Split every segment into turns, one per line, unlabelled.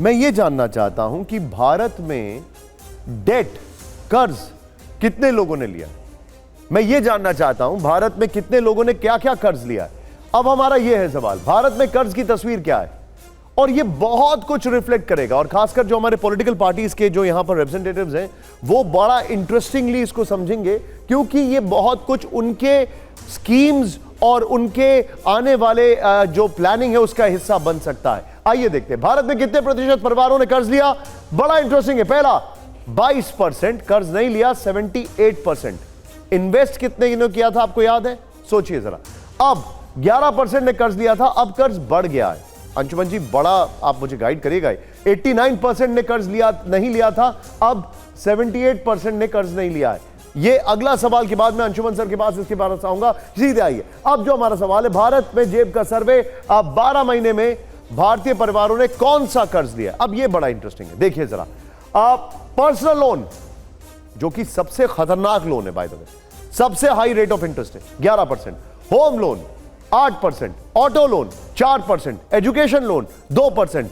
मैं ये जानना चाहता हूं कि भारत में डेट, कर्ज कितने लोगों ने लिया। मैं ये जानना चाहता हूं भारत में कितने लोगों ने क्या क्या कर्ज लिया है। अब हमारा यह है सवाल, भारत में कर्ज की तस्वीर क्या है, और ये बहुत कुछ रिफ्लेक्ट करेगा। और खासकर जो हमारे पॉलिटिकल पार्टीज के जो यहां पर रिप्रेजेंटेटिव्स हैं वो बड़ा इंटरेस्टिंगली इसको समझेंगे, क्योंकि ये बहुत कुछ उनके स्कीम्स और उनके आने वाले जो प्लानिंग है उसका हिस्सा बन सकता है। आइए देखते हैं भारत में कितने प्रतिशत परिवारों ने कर्ज लिया। बड़ा इंटरेस्टिंग है। पहला 22% कर्ज नहीं लिया, 78%। इन्वेस्ट कितने ने किया था आपको याद है, सोचिए जरा। अब 11% ने कर्ज लिया था, अब कर्ज बढ़ गया है। अंशुमन जी बड़ा आप मुझे गाइड करिएगा। 89% ने कर्ज नहीं लिया था, अब 78% ने कर्ज नहीं लिया है। ये अगला सवाल के बाद मैं अंशुमन सर के पास इसके बारे में आऊंगा। सीधे आइए, अब जो हमारा सवाल है, भारत में जेब का सर्वे, अब 12 महीने में भारतीय परिवारों ने कौन सा कर्ज लिया। अब ये बड़ा इंटरेस्टिंग है, देखिए जरा। पर्सनल लोन जो कि सबसे खतरनाक लोन है, बाय द वे, सबसे हाई रेट ऑफ इंटरेस्ट है 11%, home loan 8%, auto loan 4%, education loan 2%।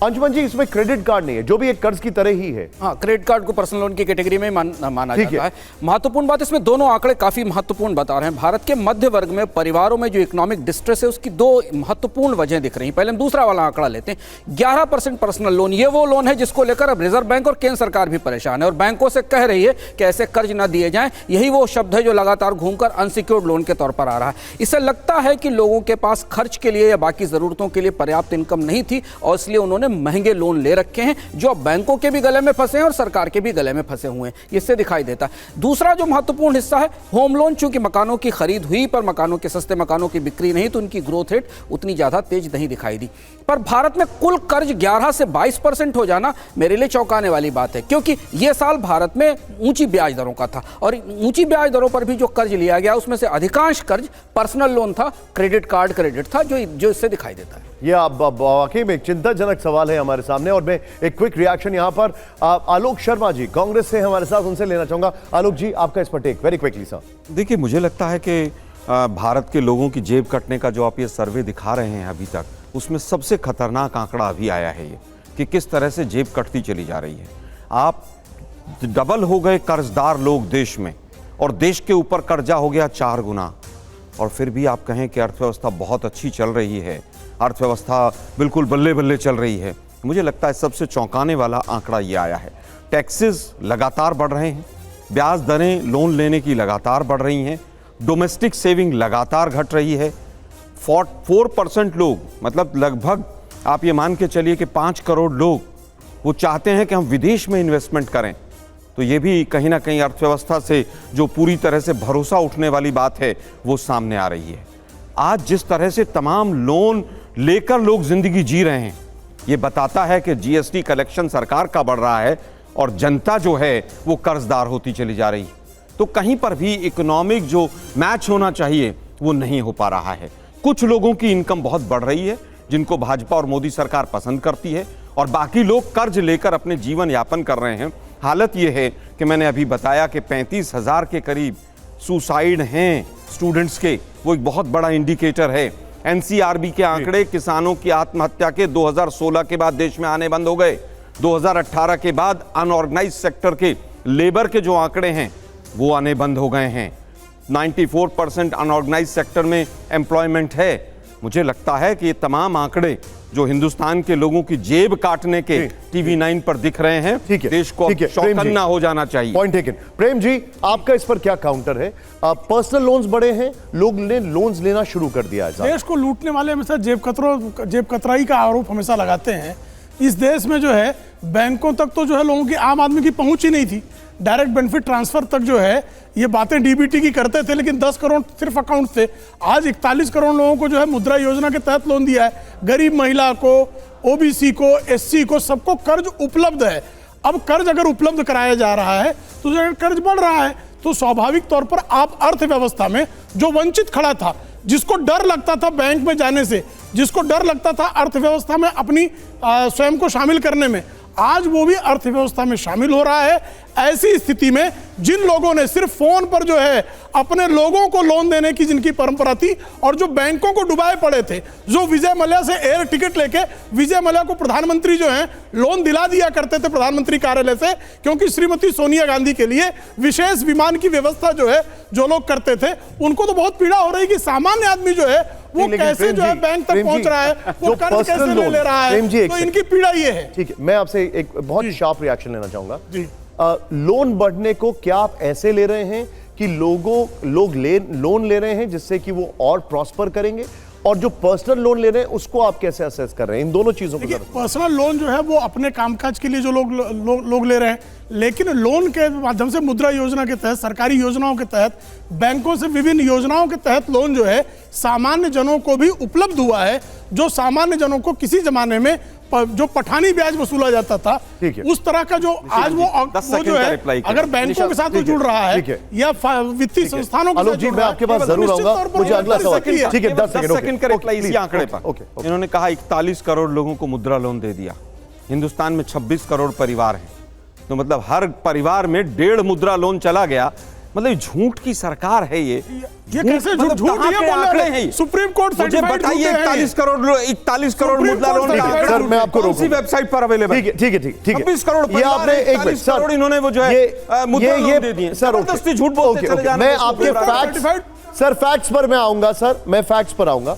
Anshuman ji इसमें क्रेडिट कार्ड नहीं है, जो भी एक कर्ज की तरह ही है।
हाँ, क्रेडिट कार्ड को पर्सनल लोन की कैटेगरी में माना जाता है। महत्वपूर्ण बात, इसमें दोनों आंकड़े काफी महत्वपूर्ण बता रहे हैं। भारत के मध्य वर्ग में परिवारों में जो इकोनॉमिक डिस्ट्रेस है उसकी दो महत्वपूर्ण वजह दिख रही हैं। पहले हम दूसरा वाला आंकड़ा लेते हैं। 11% पर्सनल लोन, ये वो लोन है जिसको लेकर अब रिजर्व बैंक और केंद्र सरकार भी परेशान है और बैंकों से कह रही है कि ऐसे कर्ज न दिए जाएं। यही वो शब्द है जो लगातार घूमकर अनसिक्योर्ड लोन के तौर पर आ रहा है। इससे लगता है कि लोगों के पास खर्च के लिए या बाकी जरूरतों के लिए पर्याप्त इनकम नहीं थी और इसलिए उन्होंने महंगे लोन ले रखे हैं, जो बैंकों के भी गले में फंसे हैं और सरकार के भी गले में फंसे हुए हैं। इससे दिखाई देता है। दूसरा जो महत्वपूर्ण हिस्सा है होम लोन, चूंकि मकानों की खरीद हुई पर मकानों के सस्ते मकानों की बिक्री नहीं, तो उनकी ग्रोथ रेट उतनी ज्यादा तेज नहीं दिखाई दी। पर भारत में कुल कर्ज 11 से 22% हो जाना मेरे लिए चौंकाने वाली बात है, क्योंकि यह साल भारत में ऊंची ब्याज दरों का था और ऊंची ब्याज दरों पर भी जो कर्ज लिया गया उसमें से अधिकांश कर्ज पर्सनल लोन था, क्रेडिट कार्ड क्रेडिट था, जो इससे दिखाई देता है।
यह वाकई में एक चिंताजनक सवाल है हमारे सामने। और मैं एक क्विक रिएक्शन यहां पर आलोक शर्मा जी कांग्रेस से हमारे साथ, उनसे लेना चाहूंगा। आलोक जी आपका इस पर टेक वेरी क्विकली सर।
देखिए, मुझे लगता है कि भारत के लोगों की जेब कटने का जो आप ये सर्वे दिखा रहे हैं अभी तक, उसमें सबसे खतरनाक आंकड़ा अभी आया है ये, कि किस तरह से जेब कटती चली जा रही है। आप डबल हो गए कर्जदार लोग देश में और देश के ऊपर कर्जा हो गया 4 गुना, और फिर भी आप कहें कि अर्थव्यवस्था बहुत अच्छी चल रही है, अर्थव्यवस्था बिल्कुल बल्ले बल्ले चल रही है। मुझे लगता है सबसे चौंकाने वाला आंकड़ा ये आया है। टैक्सेस लगातार बढ़ रहे हैं, ब्याज दरें लोन लेने की लगातार बढ़ रही हैं, डोमेस्टिक सेविंग लगातार घट रही है। 4% लोग, मतलब लगभग आप ये मान के चलिए कि 5 करोड़ लोग वो चाहते हैं कि हम विदेश में इन्वेस्टमेंट करें। तो ये भी कहीं ना कहीं अर्थव्यवस्था से जो पूरी तरह से भरोसा उठने वाली बात है वो सामने आ रही है। आज जिस तरह से तमाम लोन लेकर लोग जिंदगी जी रहे हैं, ये बताता है कि जीएसटी कलेक्शन सरकार का बढ़ रहा है और जनता जो है वो कर्जदार होती चली जा रही है। तो कहीं पर भी इकोनॉमिक जो मैच होना चाहिए वो नहीं हो पा रहा है। कुछ लोगों की इनकम बहुत बढ़ रही है जिनको भाजपा और मोदी सरकार पसंद करती है, और बाकी लोग कर्ज लेकर अपने जीवन यापन कर रहे हैं। हालत ये है कि मैंने अभी बताया कि 35,000 के करीब सुसाइड हैं स्टूडेंट्स के, वो एक बहुत बड़ा इंडिकेटर है। एनसीआरबी के आंकड़े किसानों की आत्महत्या के 2016 के बाद देश में आने बंद हो गए। 2018 के बाद अनऑर्गेनाइज सेक्टर के लेबर के जो आंकड़े हैं वो आने बंद हो गए हैं। 94% अनऑर्गेनाइज सेक्टर में एम्प्लॉयमेंट है। मुझे लगता है कि ये तमाम आंकड़े जो हिंदुस्तान के लोगों की जेब काटने के टीवी 9 पर दिख रहे हैं, देश को चौकन्ना हो जाना चाहिए।
Point taken. प्रेम जी आपका इस पर क्या काउंटर है? पर्सनल लोन्स बढ़े हैं, लोग ने लोन्स लेना शुरू कर दिया है।
देश को लूटने वाले हमेशा जेब कतराई का आरोप हमेशा लगाते हैं। इस देश में जो है बैंकों तक तो जो है लोगों की, आम आदमी की पहुंच ही नहीं थी। डायरेक्ट बेनिफिट ट्रांसफर तक जो है ये बातें डीबीटी की करते थे, लेकिन 10 करोड़ सिर्फ अकाउंट थे। आज 41 करोड़ लोगों को जो है मुद्रा योजना के तहत लोन दिया है। गरीब महिला को, ओबीसी को, एससी को, सबको कर्ज उपलब्ध है। अब कर्ज अगर उपलब्ध कराया जा रहा है तो अगर कर्ज बढ़ रहा है तो स्वाभाविक तौर पर आप अर्थव्यवस्था में जो वंचित खड़ा था, जिसको डर लगता था बैंक में जाने से, जिसको डर लगता था अर्थव्यवस्था में अपनी स्वयं को शामिल करने में, आज वो भी अर्थव्यवस्था में शामिल हो रहा है। ऐसी स्थिति में जिन लोगों ने सिर्फ फोन पर जो है अपने लोगों को लोन देने की जिनकी परंपरा थी और जो बैंकों को डुबाए पड़े थे, जो विजय मल्ल्या से एयर टिकट लेके विजय मल्ल्या को प्रधानमंत्री जो है लोन दिला दिया करते थे प्रधानमंत्री कार्यालय से, क्योंकि श्रीमती सोनिया गांधी के लिए विशेष विमान की व्यवस्था जो है जो लोग करते थे, उनको तो बहुत पीड़ा हो रही कि सामान्य आदमी जो है वो कैसे जो है बैंक तक पहुंच रहा है, वो कर्ज कैसे ले रहा है, तो इनकी पीड़ा ये है।
ठीक है, मैं आपसे एक बहुत शार्प रिएक्शन लेना चाहूंगा
जी।
लोन बढ़ने को क्या आप ऐसे ले रहे हैं कि लोग लोन ले रहे हैं जिससे कि वो और प्रॉस्पर करेंगे, और जो पर्सनल लोन ले रहे हैं उसको आप कैसे असेस कर रहे हैं? इन दोनों चीजों को
पर्सनल लोन जो है वो अपने कामकाज के लिए जो लोग ले रहे हैं, लेकिन लोन के माध्यम से मुद्रा योजना के तहत, सरकारी योजनाओं के तहत, बैंकों से विभिन्न योजनाओं के तहत लोन जो है सामान्य जनों को भी उपलब्ध हुआ है, जो सामान्य जनों को किसी जमाने में जो पठानी ब्याज वसूला जाता था उस तरह का जो आज वो जो है अगर बैंकों के साथ वो जुड़ रहा है या वित्तीय संस्थानों के साथ,
मैं आपके पास जरूर आऊंगा, मुझे अगला सवाल। ठीक है, 10
सेकंड का रिप्लाई इसी आंकड़े पर। इन्होंने कहा 41 करोड़ लोगों को मुद्रा लोन दे दिया, हिंदुस्तान में 26 करोड़ परिवार हैं, तो मतलब हर परिवार में 1.5 मुद्रा लोन चला गया। मतलब झूठ की सरकार है ये
कैसे झूठ
के आंकड़े हैं?
सुप्रीम कोर्ट
मुझे बताइए 41 करोड़ मुद्रा लोन
सर मैं आपको
कौन-सी वेबसाइट पर अवेलेबल?
ठीक है
26 करोड़
ये आपने
41 करोड़ इन्होंने वो जो है मुद्रा लोन दे दिए।
सर
झूठ बोलते चले जा रहे हैं।
मैं आपके फैक्ट्स पर मैं आऊंगा सर, मैं फैक्ट्स पर आऊंगा।